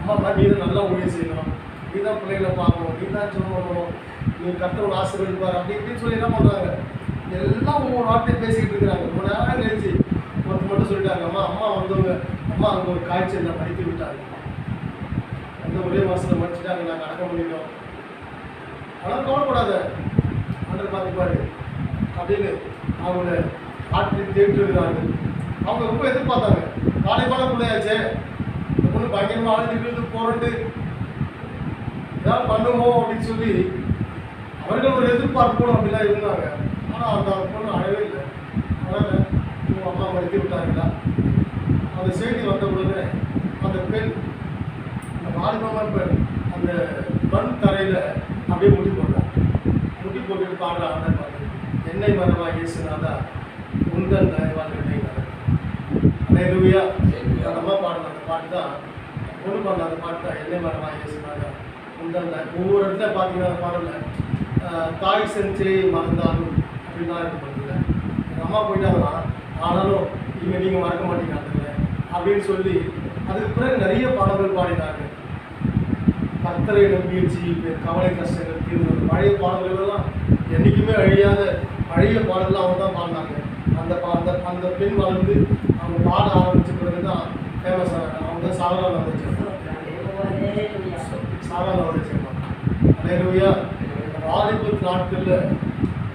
அம்மா, நீ தான் நல்லா ஊழியம் செய்யணும், நீ தான் பிள்ளைகளை பார்க்கணும், நீ தான் சொல்லணும், நீ கர்த்தரோட ஆசீர்வதிப்பார் அப்படி இப்படின்னு சொல்லி என்ன பண்ணுறாங்க. எல்லாம் ஒவ்வொரு வார்த்தையும் பேசிக்கிட்டு இருக்கிறாங்க. ரொம்ப நேரம் கழிச்சு ஒருத்தர் மட்டும் சொல்லிட்டாங்க, அம்மா வந்தவங்க அம்மா அங்கே ஒரு காய்ச்சல் படித்து விட்டாங்க, அந்த ஒரே மாதத்தில் மடிச்சுட்டாங்க, நாங்கள் அடக்கம் பண்ணிட்டோம், ஆனால் கவலைப்படாத ஆண்டவர் பார்த்துப்பாரு அப்படின்னு அவங்கள ஆற்றி தேற்றுகிறாங்க. அவங்க ரொம்ப எதிர்பார்த்தாங்க. காலைப்பான பிள்ளையாச்சே, இந்த பொண்ணு பயங்கரமாக அழுதுட்டு போறண்டு ஏதாவது பண்ணுவோம் அப்படின்னு சொல்லி அவர்கள் ஒரு எதிர்பார்ப்போம் அப்படிலாம் இருந்தாங்க. ஆனால் அந்த பொண்ணு அழவே இல்லை. அதனால் உங்கள் அம்மா மடித்து விட்டாங்களா அந்த செய்தி வந்த உடனே அந்த பெண், அந்த வாலிபமான பெண் அந்த மண் தரையில் அப்படியே முட்டி போட்டாங்க. முட்டி போட்டுட்டு பாடுற ஆண்டை பார்த்து, என்னை மரமாக இயேசுனாதா உந்தன் தயவால் என்னை மரம். அல்லேலூயா. அந்த அம்மா பாடின அந்த பாட்டு தான், பொண்ணு பாடின அந்த பாட்டு தான், என்னை மரமாக இயேசுனாதா உந்தன் தாய். ஒவ்வொரு இடத்துல பார்த்தீங்கன்னா அந்த பாடல தாய் செஞ்சே மறந்தாலும் அப்படின்னு தான் இது பண்ணுங்க. எங்கள் அம்மா போயிட்டாங்கன்னா ஆனாலும் இங்கே நீங்கள் மறக்க மாட்டீங்க அப்படின்னு சொல்லி அதுக்கு பிறகு நிறைய பாடல்கள் பாடினாங்க. கர்த்தரை நம்பிய ஜீவிப்பேன், கவலை கஷ்டங்கள் தீர்வு, பழைய பாடல்கள் எல்லாம் என்றைக்குமே அழியாத பழைய பாடல்கள் அவங்க தான் பாடினாங்க. அந்த அந்த அந்த பெண் வளர்ந்து அவங்க பாட ஆரம்பித்த பிறகு தான் ஃபேமஸ் ஆனாங்க. அவங்க தான் சாரா நவரட்சகன். அல்லேலூயா. வாலிபத்து நாட்களில்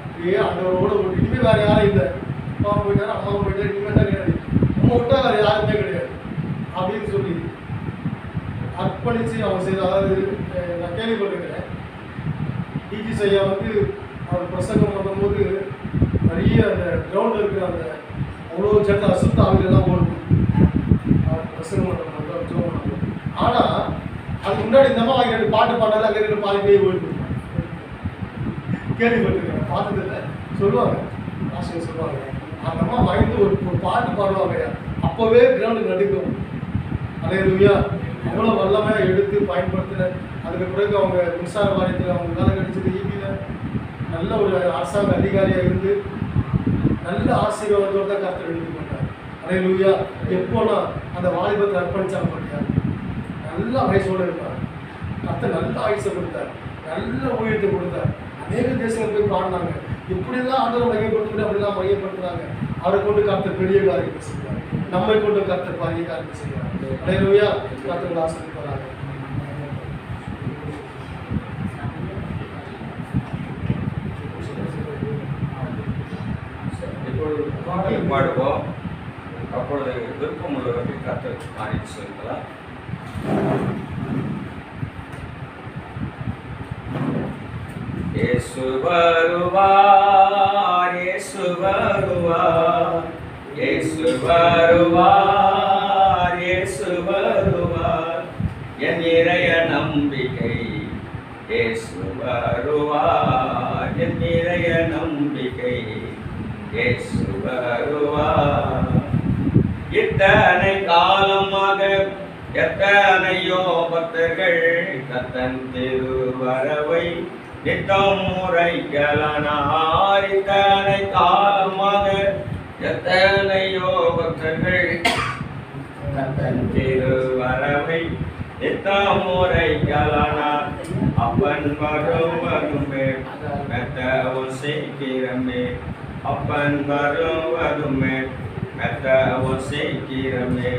அப்படியே ஆண்டவரோட ஒரு இனிமே வேறு யாரும் இல்லை. அப்பாவும் போயிட்டாரு, அம்மாவும் போயிட்டாரு, இனிமேல் தான் கிடையாது, அம்மா விட்டா வேறு யாருமே கிடையாது அப்படின்னு சொல்லி அர்ப்பணித்து அவங்க செய்த. அதாவது நான் கேள்விப்பட்டிருக்கிறேன், டிஜி ஐயா வந்து அவர் பிரசங்கம் பண்ணும்போது நிறைய அந்த கிரவுண்டில் இருக்கிற அந்த அவ்வளோ ஜன அசுத்த ஆவிலெல்லாம் ஓடும் அவர் பிரசங்கம் பண்ணும்போது ஜோம் பண்ணும்போது. ஆனால் அதுக்கு முன்னாடி இந்த மாதிரி அவங்க ரெண்டு பாட்டு பாட்டாலும் அங்கே இருக்கிற பாதி பேய் ஓடி கேள்விப்பட்டிருக்கேன், பார்த்ததில்லை. சொல்லுவாங்க, ஆசிரியர் சொல்லுவாங்க, அந்த அம்மா வாங்கிட்டு ஒரு பாட்டு பாடுவாங்க, அப்போவே கிரவுண்டு நடுக்கும். அல்லேலூயா. அவ்வளோ வல்லமையாக எடுத்து பயன்படுத்தின. அதுக்கு பிறகு அவங்க மின்சார வாரியத்தில் அவங்க வேலை கிடைச்சது. ஈபியில் நல்ல ஒரு அரசாங்க அதிகாரியாக இருந்து நல்ல ஆசீர்வாதத்தோடு தான் கர்த்தர் எடுத்து கொண்டார். அல்லேலூயா. எப்போனா அந்த வாலிபத்தை அர்ப்பணிச்சாங்க பார்த்தியா, நல்ல வயசோடு இருந்தார். கர்த்தர் நல்ல ஆயுசை கொடுத்தார், நல்ல ஊழியத்தை கொடுத்தார். அநேக தேசங்கள் போய் பாடினாங்க. இப்படிலாம் ஆண்டவரை மையப்படுத்திட்டு அப்படிலாம் மையப்படுத்துறாங்க. அவரை கொண்டு கர்த்தர் பெரிய காரியத்தை செய்வார், நம்மை கொண்டு கர்த்தர் பெரிய காரியத்தை செய்வார். அல்லேலூயா. கர்த்தர் ஆசீர்வதிப்பாராக. இப்பொழுது பாடல் பாடுவோம். அப்பொழுது விருப்பம் உள்ளவர்கள் கர்த்தர் காணித்து சொல்கிறார். இயேசு வருவார், இயேசு வருவார், இயேசு வருவார், இயேசு வருவார், என் நிறைய நம்பிக்கை. இயேசு வருவார், என் நிறைய நம்பிக்கை. இயேசு வருவார். இத்தனை காலமாக எத்தனையோ பக்தர்கள் கர்த்தன் திருவரவை நித்தம் முறைகளானார். இத்தனை காலமாக எத்தனையோ பக்தர்கள் கர்த்தன் திருவரவை நித்தம் முறைகளானார். அப்பன் வருவதுமே மெத்தவும் சீக்கிரமே, அப்பன் வருவதுமே மெத்தவும் சீக்கிரமே.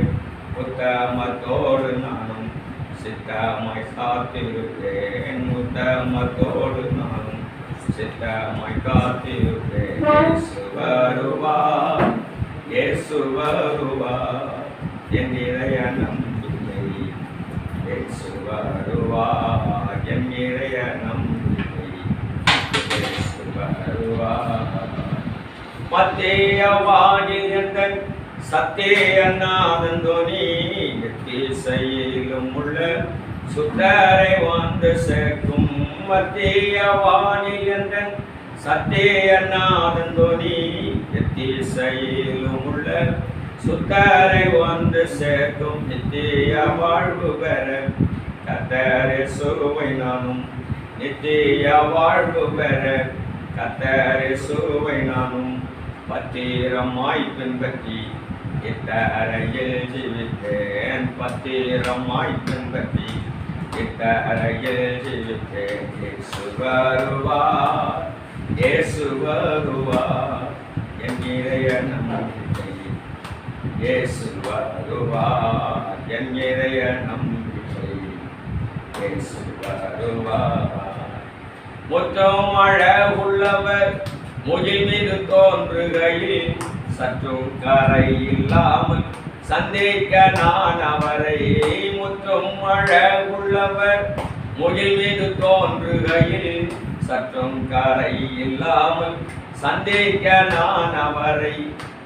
உத்தமத்தோடு நானும் சித்தமாய் காத்திருப்பேன் உத்தமத்தோடு நானும் சித்தமாய் காத்திருப்பேன். இயேசு வருவார், இயேசு வருவார், என் இதய நம்பிக்கை. இயேசு வருவார், என் இதய நம்பிக்கை. இயேசு வருவார். மத்திய வானில் எந்தன் சத்தியநாதன் துணி திசையிலும் உள்ள சுத்தரை வந்து சேர்க்கும். மத்திய வானில் எந்தன் சத்தியநாதன் துணி திசையிலும் உள்ள சுத்தரை வந்து சேர்க்கும். நித்திய வாழ்வு பெற கர்த்தரே சுவை நானும் நித்திய வாழ்வு பெற கர்த்தரே சுவை நானும் பத்திரமாய் பின்பற்றி இத்தரையில் ஜீவித்தேன். பத்திரமாய் பின்பற்றி இத்தரையில் ஜீவித்தேன். இயேசு வருவார், இயேசு வருவார், என் இதய நம்பிக்கை. இயேசு வருவார், என் இதய நம்பிக்கை. இயேசு வருவார். முற்றம் அழகுள்ளவர் முகில் மீது தோன்றுகையில் சற்றும் கரை இல்லாமல் சந்தேக நான் அவரை. முற்றும் அழகுள்ளவர் முகில் மீது தோன்றுகையில் சற்றும் கரை இல்லாமல் சந்தேக நான் அவரை.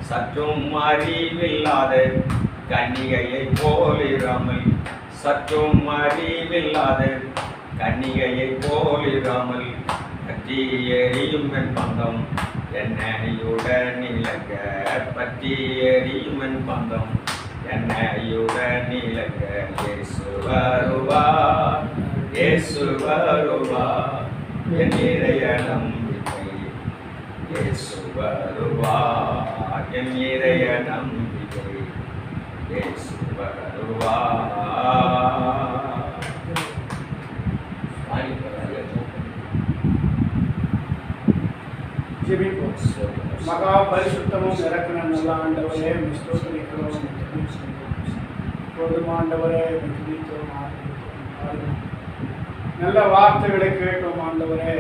சற்றும் அறிவில்லாத கன்னிகையை போலிராமல் சற்றும் அறிவில்லாத கன்னிகையை போலிராமல் பற்றி எரியும் என் பந்தம் என்னையுடன் இலக்க. பற்றி எரியும் என் பந்தம் என்னையுடன் இலக்க. இயேசு வருவார், இயேசு வருவார், என் இதய நம்பிக்கை. இயேசு வருவார், என் இதய நம்பிக்கை. இயேசு வருவார். ஜெபிப்போம். மகா பரிசுத்தமும் இறக்கணும் நல்ல ஆண்டவரே, ஸ்தோத்திரிக்கிறோம். போதும் ஆண்டவரே, துதித்தோம், ஆராதித்தோம். நல்ல வார்த்தைகளை கேட்டோம் ஆண்டவரே.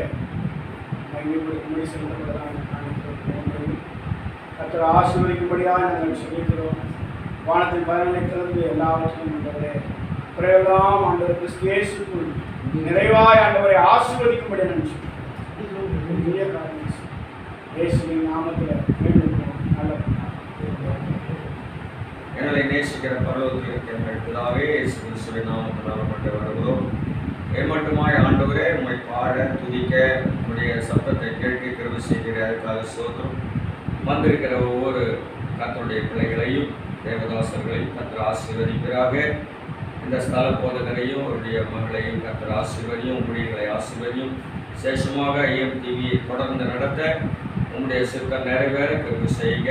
மகிமைப்படுத்தும்படி செலுத்தப்படலாம் கர்த்தர் ஆசீர்வதிக்கும்படியாக நாங்கள் சொல்லிக்கிறோம். வானத்தின் பலனை திறந்து எல்லாவற்றையும் ஆண்டவரே பிறகுலாம் ஆண்டவர் கிறிஸ்து இயேசுக்குள் நிறைவாய் ஆண்டவரை ஆசீர்வதிக்கும்படி நினைச்சு பெரிய காரணம் இயேசுவின் நாமத்தில் வேண்டுகிறோம். நல்ல எங்களை நேசிக்கிற பரலோகத்தில் இருக்கிற எங்கள் பிதாவே, இயேசு கிறிஸ்துவின் நாமத்தில் மட்டும் வருகிறோம். ஏமாட்டுமாய் ஆண்டவரே உம்மை பாட துதிக்க உம்முடைய சத்தத்தை கேட்க கிருபை செய்கிற அதுக்காக ஸ்தோத்திரம். வந்திருக்கிற ஒவ்வொரு கர்த்தருடைய பிள்ளைகளையும் தேவதாசர்களையும் கர்த்தர் ஆசீர்வதிக்கிறாக. இந்த ஸ்தல போதகரையும் அவருடைய மகளையும் கர்த்தர் ஆசீர்வதியும், ஊழியர்களை ஆசீர்வதியும். விசேஷமாக EMTV தொடர்ந்து நடத்த உம்முடைய சித்தம் நிறைவேற கிருபை செய்க.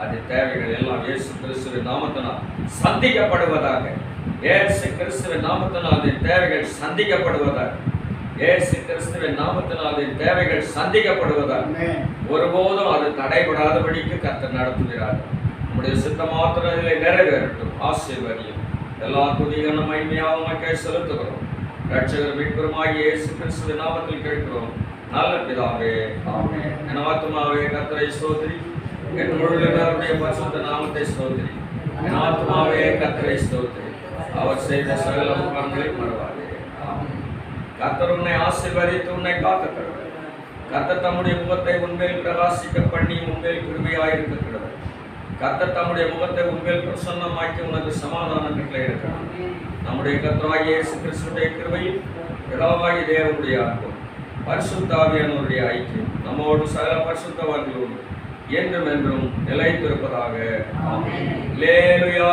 அது தேவைகள் எல்லாம் இயேசு கிறிஸ்துவின் நாமத்தினால் சந்திக்கப்படுவதாக. இயேசு கிறிஸ்துவின் நாமத்தினால் அது தேவைகள் சந்திக்கப்படுவதாக. இயேசு கிறிஸ்துவின் நாமத்தினால் அது தேவைகள் சந்திக்கப்படுவதாக. ஒருபோதும் அது தடைபடாதபடிக்கு கர்த்தர் நடத்துகிறார். நம்முடைய சித்தம் மாத்திரம் இதில் நிறைவேறட்டும். ஆசீர்வதியும். எல்லா துதிகளும் மகிமையாக செலுத்துகிறோம். ரட்சகர் மீட்பருமாகிய இயேசு கிறிஸ்துவின் நாமத்தில் கேட்கிறோம் நல்ல பிதாவே, ஆமென். என் ஆத்துமாவே கர்த்தரை ஸ்தோத்திரி, என் முழுவதுடைய பரிசுத்த நாமத்தை ஸ்தோத்திரி. என் ஆத்துமாவே கர்த்தரை ஸ்தோத்திரி, அவர் செய்த சகல உபகாரங்களை மறவாதே. ஆமென். கர்த்தர் உன்னை ஆசீர்வதித்து உன்னை காக்கக்கடவர். கர்த்தர் தம்முடைய முகத்தை உன்மேல் பிரகாசிக்க பண்ணி உன்மேல் கிருபையாயிருக்க கடவர். கர்த்தர் தம்முடைய முகத்தை உன்மேல் பிரசன்னமாக்கி உனக்கு சமாதானம் கட்டளையிடுகிறார். நம்முடைய கர்த்தராகிய இயேசு கிறிஸ்துவின் கிருபையும் பிதாவாகிய தேவனுடைய அன்பும் பரிசுத்த ஆவியானவருடைய ஐக்கியம் நம்மோடு சகல பரிசுத்தவான்களோடு என்றும் என்றும் நிலைத்திருப்பதாக. ஆமென். அல்லேலூயா.